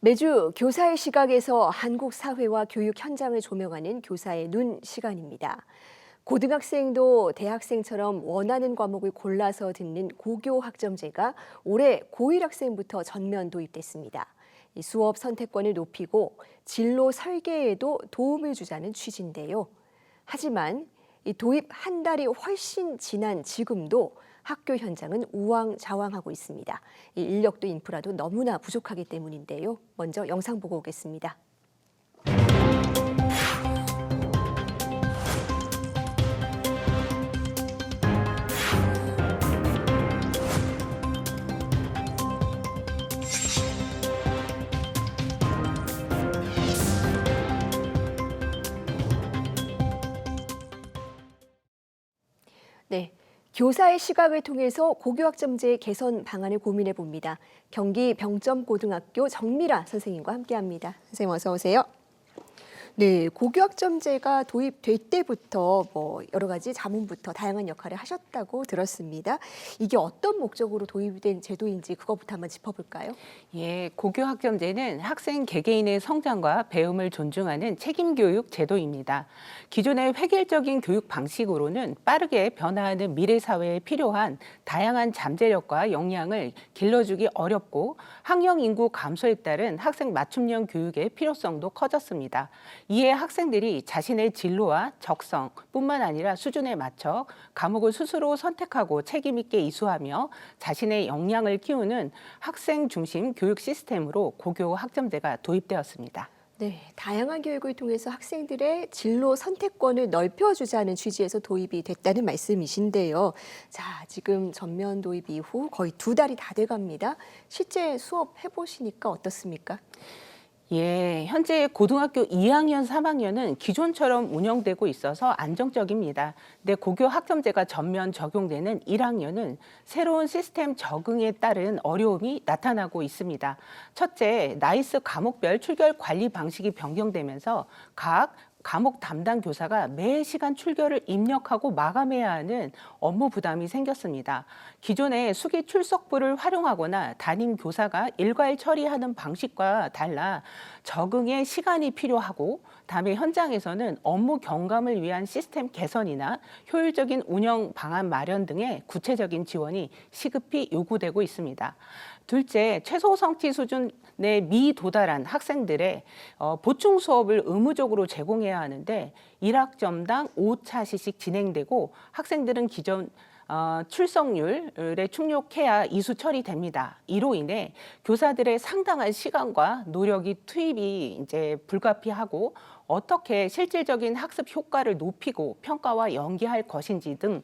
매주 교사의 시각에서 한국 사회와 교육 현장을 조명하는 교사의 눈 시간입니다. 고등학생도 대학생처럼 원하는 과목을 골라서 듣는 고교 학점제가 올해 고1 학생부터 전면 도입됐습니다. 이 수업 선택권을 높이고 진로 설계에도 도움을 주자는 취지인데요. 하지만 이 도입 한 달이 훨씬 지난 지금도 학교 현장은 우왕좌왕하고 있습니다. 이 인력도 인프라도 너무나 부족하기 때문인데요. 먼저 영상 보고 오겠습니다. 네. 교사의 시각을 통해서 고교학점제 개선 방안을 고민해 봅니다. 경기 병점고등학교 정미라 선생님과 함께합니다. 선생님 어서 오세요. 네, 고교학점제가 도입될 때부터 여러 가지 자문부터 다양한 역할을 하셨다고 들었습니다. 이게 어떤 목적으로 도입된 제도인지 그것부터 한번 짚어볼까요? 예, 고교학점제는 학생 개개인의 성장과 배움을 존중하는 책임교육 제도입니다. 기존의 획일적인 교육 방식으로는 빠르게 변화하는 미래 사회에 필요한 다양한 잠재력과 역량을 길러주기 어렵고 학령 인구 감소에 따른 학생 맞춤형 교육의 필요성도 커졌습니다. 이에 학생들이 자신의 진로와 적성뿐만 아니라 수준에 맞춰 과목을 스스로 선택하고 책임 있게 이수하며 자신의 역량을 키우는 학생 중심 교육 시스템으로 고교 학점제가 도입되었습니다. 네, 다양한 교육을 통해서 학생들의 진로 선택권을 넓혀주자는 취지에서 도입이 됐다는 말씀이신데요. 자, 지금 전면 도입 이후 거의 2달이 다 돼갑니다. 실제 수업 해보시니까 어떻습니까? 예, 현재 고등학교 2학년, 3학년은 기존처럼 운영되고 있어서 안정적입니다. 근데 고교 학점제가 전면 적용되는 1학년은 새로운 시스템 적응에 따른 어려움이 나타나고 있습니다. 첫째, 나이스 과목별 출결 관리 방식이 변경되면서 각 과목 담당 교사가 매 시간 출결을 입력하고 마감해야 하는 업무 부담이 생겼습니다. 기존의 수기 출석부를 활용하거나 담임 교사가 일괄 처리하는 방식과 달라 적응에 시간이 필요하고 다음에 현장에서는 업무 경감을 위한 시스템 개선이나 효율적인 운영 방안 마련 등의 구체적인 지원이 시급히 요구되고 있습니다. 둘째, 최소 성취 수준에 미도달한 학생들의 보충 수업을 의무적으로 제공해야 하는데 1학점당 5차시씩 진행되고 학생들은 기존 출석률에 충족해야 이수 처리됩니다. 이로 인해 교사들의 상당한 시간과 노력이 투입이 이제 불가피하고 어떻게 실질적인 학습 효과를 높이고 평가와 연계할 것인지 등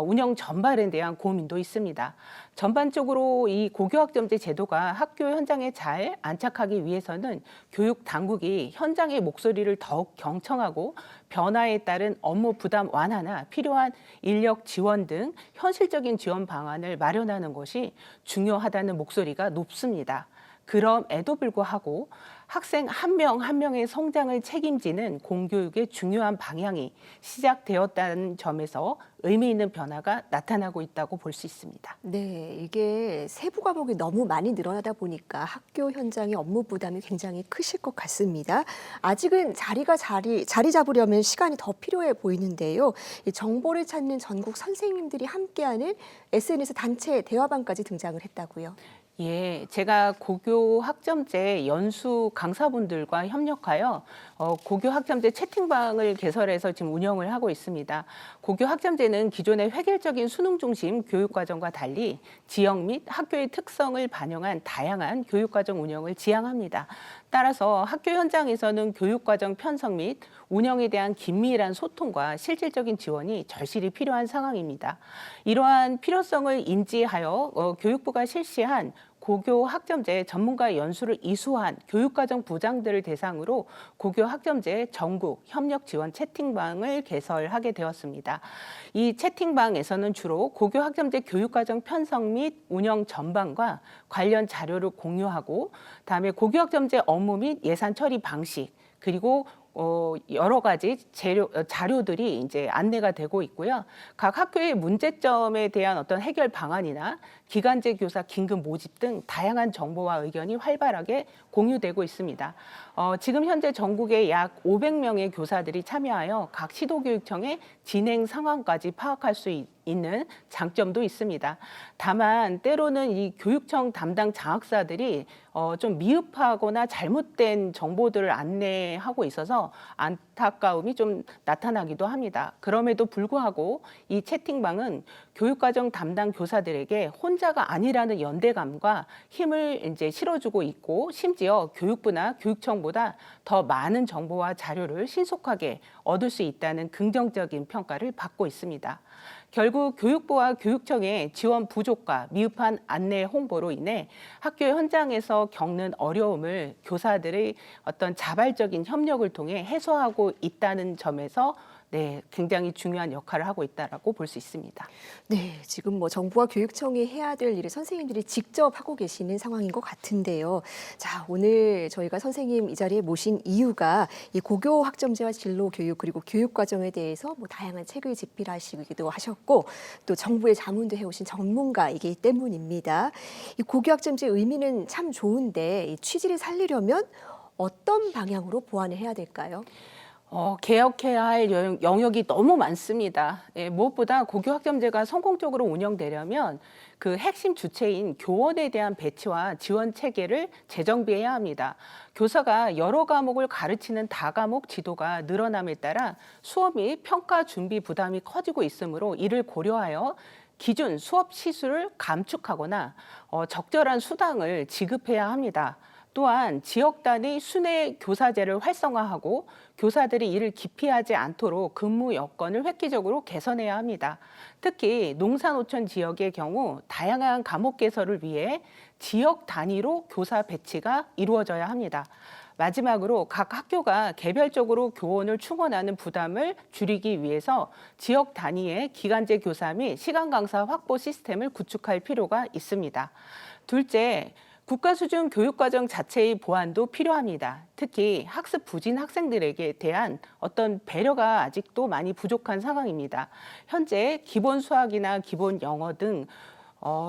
운영 전반에 대한 고민도 있습니다. 전반적으로 이 고교학점제 제도가 학교 현장에 잘 안착하기 위해서는 교육 당국이 현장의 목소리를 더욱 경청하고 변화에 따른 업무 부담 완화나 필요한 인력 지원 등 현실적인 지원 방안을 마련하는 것이 중요하다는 목소리가 높습니다. 그럼에도 불구하고 학생 한 명 한 명의 성장을 책임지는 공교육의 중요한 방향이 시작되었다는 점에서 의미 있는 변화가 나타나고 있다고 볼 수 있습니다. 네, 이게 세부 과목이 너무 많이 늘어나다 보니까 학교 현장의 업무 부담이 굉장히 크실 것 같습니다. 아직은 자리 잡으려면 시간이 더 필요해 보이는데요. 이 정보를 찾는 전국 선생님들이 함께하는 SNS 단체 대화방까지 등장을 했다고요. 예, 제가 고교 학점제 연수 강사분들과 협력하여 고교 학점제 채팅방을 개설해서 지금 운영을 하고 있습니다. 고교 학점제는 기존의 획일적인 수능 중심 교육과정과 달리 지역 및 학교의 특성을 반영한 다양한 교육과정 운영을 지향합니다. 따라서 학교 현장에서는 교육과정 편성 및 운영에 대한 긴밀한 소통과 실질적인 지원이 절실히 필요한 상황입니다. 이러한 필요성을 인지하여 교육부가 실시한 고교 학점제 전문가 연수를 이수한 교육과정 부장들을 대상으로 고교 학점제 전국 협력 지원 채팅방을 개설하게 되었습니다. 이 채팅방에서는 주로 고교 학점제 교육과정 편성 및 운영 전반과 관련 자료를 공유하고 다음에 고교 학점제 업무 및 예산 처리 방식 그리고 여러 가지 자료들이 이제 안내가 되고 있고요. 각 학교의 문제점에 대한 어떤 해결 방안이나 기간제 교사 긴급 모집 등 다양한 정보와 의견이 활발하게 공유되고 있습니다. 지금 현재 전국에 약 500명의 교사들이 참여하여 각 시도교육청의 진행 상황까지 파악할 수 있는 장점도 있습니다. 다만 때로는 이 교육청 담당 장학사들이 좀 미흡하거나 잘못된 정보들을 안내하고 있어서 안타까움이 좀 나타나기도 합니다. 그럼에도 불구하고 이 채팅방은 교육과정 담당 교사들에게 혼자가 아니라는 연대감과 힘을 이제 실어주고 있고, 심지어 교육부나 교육청보다 더 많은 정보와 자료를 신속하게 얻을 수 있다는 긍정적인 평가를 받고 있습니다. 결국 교육부와 교육청의 지원 부족과 미흡한 안내 홍보로 인해 학교 현장에서 겪는 어려움을 교사들의 어떤 자발적인 협력을 통해 해소하고 있다는 점에서 굉장히 중요한 역할을 하고 있다라고 볼 수 있습니다. 네, 지금 뭐 정부와 교육청이 해야 될 일을 선생님들이 직접 하고 계시는 상황인 것 같은데요. 자, 오늘 저희가 선생님 이 자리에 모신 이유가 이 고교 학점제와 진로 교육 그리고 교육 과정에 대해서 뭐 다양한 책을 집필하시기도 하셨고 또 정부의 자문도 해오신 전문가이기 때문입니다. 이 고교 학점제 의미는 참 좋은데 이 취지를 살리려면 어떤 방향으로 보완을 해야 될까요? 개혁해야 할 영역이 너무 많습니다. 무엇보다 고교 학점제가 성공적으로 운영되려면 그 핵심 주체인 교원에 대한 배치와 지원 체계를 재정비해야 합니다. 교사가 여러 과목을 가르치는 다과목 지도가 늘어남에 따라 수업 및 평가 준비 부담이 커지고 있으므로 이를 고려하여 기준 수업 시수를 감축하거나 적절한 수당을 지급해야 합니다. 또한 지역 단위 순회 교사제를 활성화하고 교사들이 이를 기피하지 않도록 근무 여건을 획기적으로 개선해야 합니다. 특히 농사노천 지역의 경우 다양한 과목 개설을 위해 지역 단위로 교사 배치가 이루어져야 합니다. 마지막으로 각 학교가 개별적으로 교원을 충원하는 부담을 줄이기 위해서 지역 단위의 기간제 교사 및 시간 강사 확보 시스템을 구축할 필요가 있습니다. 둘째, 국가 수준 교육과정 자체의 보완도 필요합니다. 특히 학습 부진 학생들에게 대한 어떤 배려가 아직도 많이 부족한 상황입니다. 현재 기본 수학이나 기본 영어 등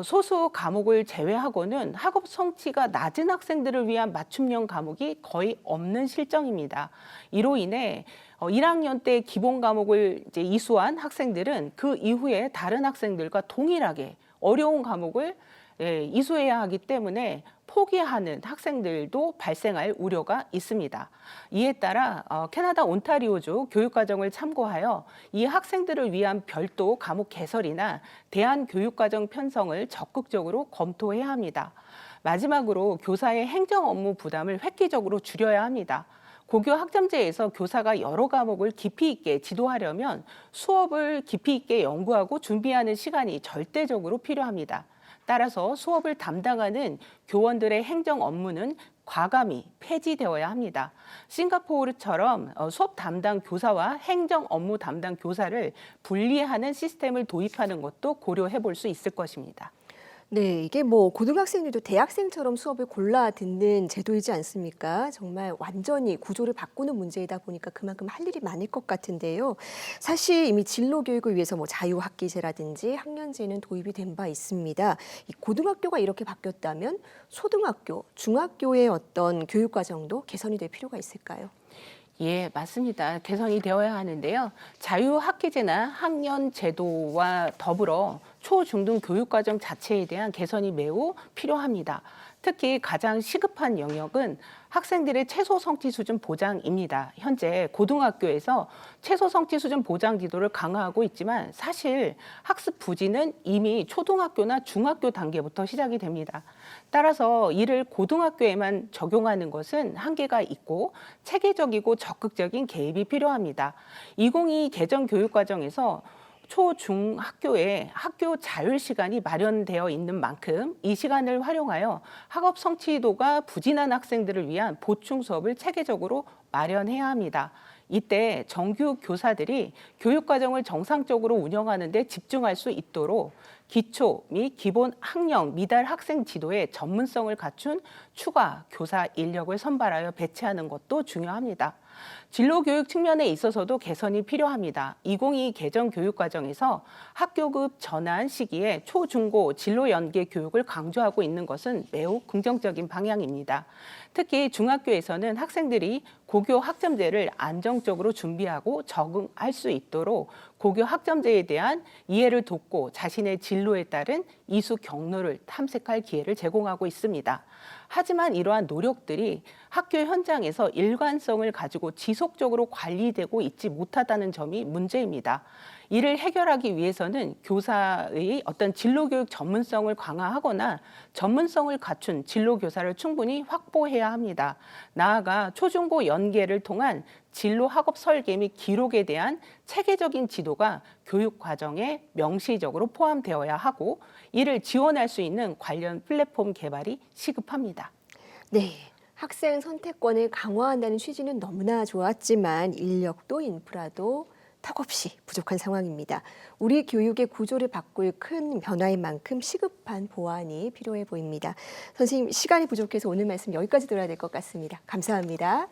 소수 과목을 제외하고는 학업 성취가 낮은 학생들을 위한 맞춤형 과목이 거의 없는 실정입니다. 이로 인해 1학년 때 기본 과목을 이제 이수한 학생들은 그 이후에 다른 학생들과 동일하게 어려운 과목을 이수해야 하기 때문에 포기하는 학생들도 발생할 우려가 있습니다. 이에 따라 캐나다 온타리오주 교육과정을 참고하여 이 학생들을 위한 별도 과목 개설이나 대안교육과정 편성을 적극적으로 검토해야 합니다. 마지막으로 교사의 행정 업무 부담을 획기적으로 줄여야 합니다. 고교 학점제에서 교사가 여러 과목을 깊이 있게 지도하려면 수업을 깊이 있게 연구하고 준비하는 시간이 절대적으로 필요합니다. 따라서 수업을 담당하는 교원들의 행정 업무는 과감히 폐지되어야 합니다. 싱가포르처럼 수업 담당 교사와 행정 업무 담당 교사를 분리하는 시스템을 도입하는 것도 고려해 볼 수 있을 것입니다. 네, 이게 뭐 고등학생들도 대학생처럼 수업을 골라 듣는 제도이지 않습니까? 정말 완전히 구조를 바꾸는 문제이다 보니까 그만큼 할 일이 많을 것 같은데요. 사실 이미 진로 교육을 위해서 뭐 자유학기제라든지 학년제는 도입이 된 바 있습니다. 이 고등학교가 이렇게 바뀌었다면 초등학교, 중학교의 어떤 교육 과정도 개선이 될 필요가 있을까요? 예, 맞습니다. 개선이 되어야 하는데요. 자유학기제나 학년 제도와 더불어 초, 중, 등 교육과정 자체에 대한 개선이 매우 필요합니다. 특히 가장 시급한 영역은 학생들의 최소 성취 수준 보장입니다. 현재 고등학교에서 최소 성취 수준 보장 지도를 강화하고 있지만 사실 학습 부진은 이미 초등학교나 중학교 단계부터 시작이 됩니다. 따라서 이를 고등학교에만 적용하는 것은 한계가 있고 체계적이고 적극적인 개입이 필요합니다. 2022 개정 교육과정에서 초, 중 학교에 학교 자율 시간이 마련되어 있는 만큼 이 시간을 활용하여 학업 성취도가 부진한 학생들을 위한 보충 수업을 체계적으로 마련해야 합니다. 이때 정규 교사들이 교육과정을 정상적으로 운영하는 데 집중할 수 있도록 기초 및 기본 학령 미달 학생 지도에 전문성을 갖춘 추가 교사 인력을 선발하여 배치하는 것도 중요합니다. 진로 교육 측면에 있어서도 개선이 필요합니다. 2022 개정 교육 과정에서 학교급 전환 시기에 초, 중고 진로 연계 교육을 강조하고 있는 것은 매우 긍정적인 방향입니다. 특히 중학교에서는 학생들이 고교 학점제를 안정적으로 준비하고 적응할 수 있도록 고교 학점제에 대한 이해를 돕고 자신의 진로에 따른 이수 경로를 탐색할 기회를 제공하고 있습니다. 하지만 이러한 노력들이 학교 현장에서 일관성을 가지고 지속적으로 관리되고 있지 못하다는 점이 문제입니다. 이를 해결하기 위해서는 교사의 어떤 진로교육 전문성을 강화하거나 전문성을 갖춘 진로교사를 충분히 확보해야 합니다. 나아가 초중고 연계를 통한 진로 학업 설계 및 기록에 대한 체계적인 지도가 교육 과정에 명시적으로 포함되어야 하고 이를 지원할 수 있는 관련 플랫폼 개발이 시급합니다. 네. 학생 선택권을 강화한다는 취지는 너무나 좋았지만 인력도 인프라도 턱없이 부족한 상황입니다. 우리 교육의 구조를 바꿀 큰 변화인 만큼 시급한 보완이 필요해 보입니다. 선생님, 시간이 부족해서 오늘 말씀 여기까지 들어야 될 것 같습니다. 감사합니다.